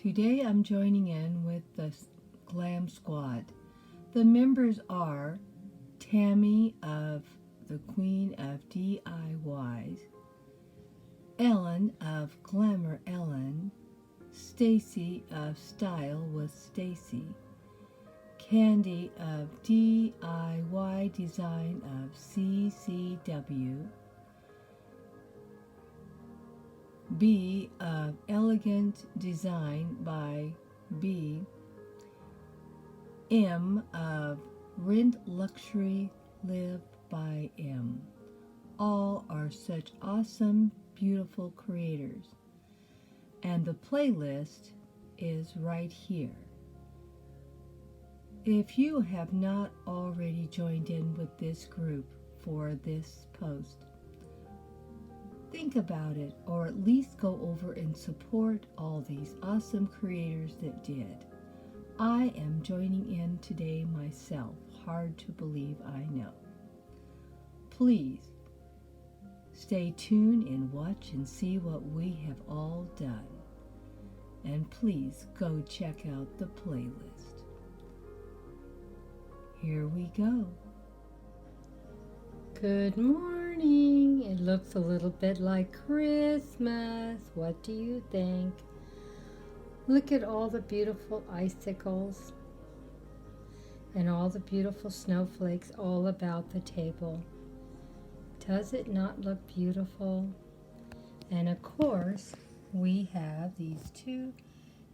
Today I'm joining in with the Glam Squad. The members are Tammy of the Queen of DIYs, Ellen of Glamour Ellen, Stacy of Style with Stacy, Candy of DIY Design of CCW, B of Elegant Design by B, M of Rent Luxury Live by M. All are such awesome, beautiful creators. And the playlist is right here. If you have not already joined in with this group for this post, think about it, or at least go over and support all these awesome creators that did. I am joining in today myself. Hard to believe, I know. Please stay tuned and watch and see what we have all done. And please go check out the playlist. Here we go. Good morning. It looks a little bit like Christmas. What do you think? Look at all the beautiful icicles and all the beautiful snowflakes all about the table. Does it not look beautiful? And of course, we have these two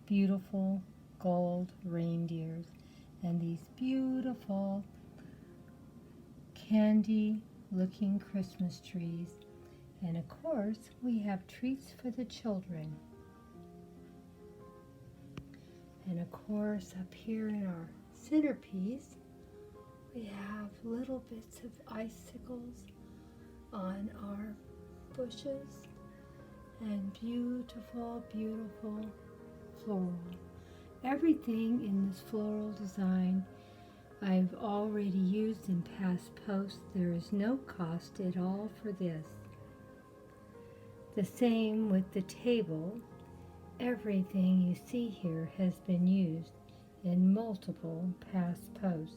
beautiful gold reindeers and these beautiful candy looking Christmas trees, and of course we have treats for the children. And of course up here in our centerpiece we have little bits of icicles on our bushes and beautiful floral. Everything in this floral design I've already used in past posts. There is no cost at all for this. The same with the table. Everything you see here has been used in multiple past posts.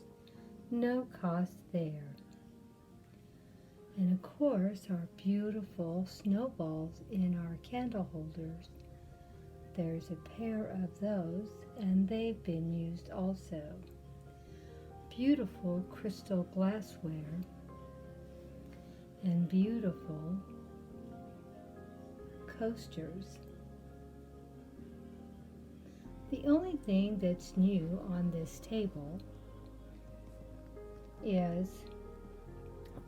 No cost there. And of course our beautiful snowballs in our candle holders. There's a pair of those and they've been used also. Beautiful crystal glassware and beautiful coasters. The only thing that's new on this table is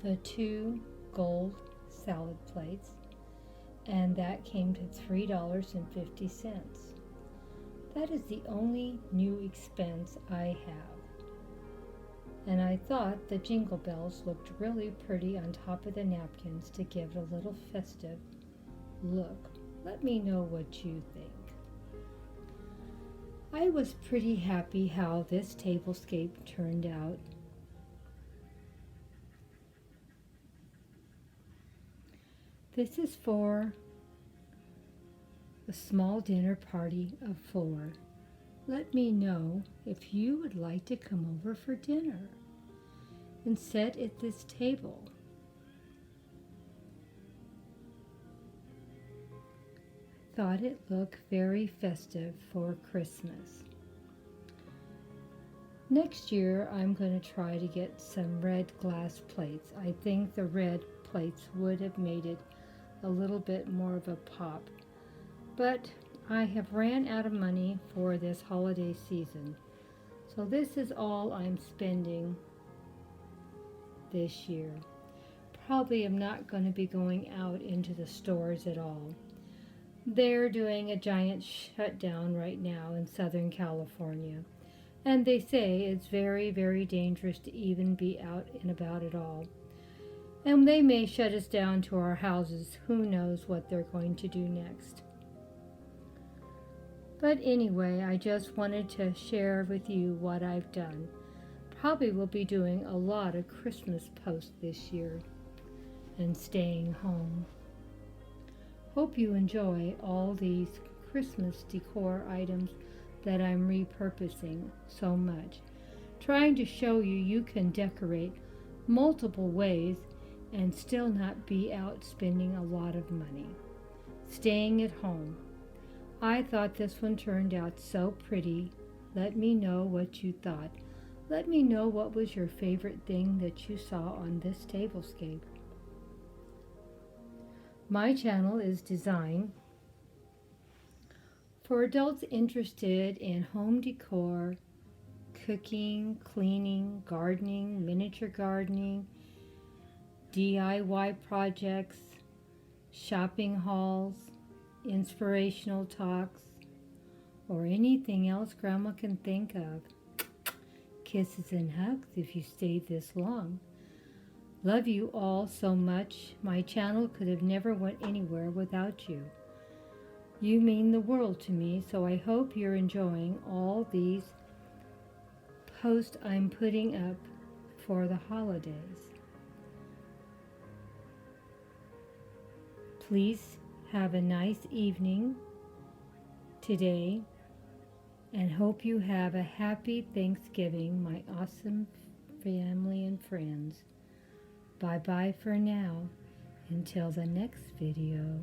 the 2 gold salad plates, and that came to $3.50. That is the only new expense I have. And I thought the jingle bells looked really pretty on top of the napkins to give it a little festive look. Let me know what you think. I was pretty happy how this tablescape turned out. This is for a small dinner party of 4. Let me know if you would like to come over for dinner and sit at this table. I thought it looked very festive for Christmas. Next year I'm going to try to get some red glass plates. I think the red plates would have made it a little bit more of a pop. But I have ran out of money for this holiday season. So this is all I'm spending this year. Probably am not going to be going out into the stores at all. They're doing a giant shutdown right now in Southern California. And they say it's very, very dangerous to even be out and about at all. And they may shut us down to our houses. Who knows what they're going to do next. But anyway, I just wanted to share with you what I've done. Probably will be doing a lot of Christmas posts this year and staying home. Hope you enjoy all these Christmas decor items that I'm repurposing so much, trying to show you you can decorate multiple ways and still not be out spending a lot of money. Staying at home. I thought this one turned out so pretty. Let me know what you thought. Let me know what was your favorite thing that you saw on this tablescape. My channel is designed for adults interested in home decor, cooking, cleaning, gardening, miniature gardening, DIY projects, shopping hauls, inspirational talks, or anything else Grandma can think of. Kisses and hugs if you stayed this long. Love you all so much. My channel could have never went anywhere without you. You mean the world to me, so I hope you're enjoying all these posts I'm putting up for the holidays. Please have a nice evening today and hope you have a happy Thanksgiving, my awesome family and friends. Bye-bye for now. Until the next video.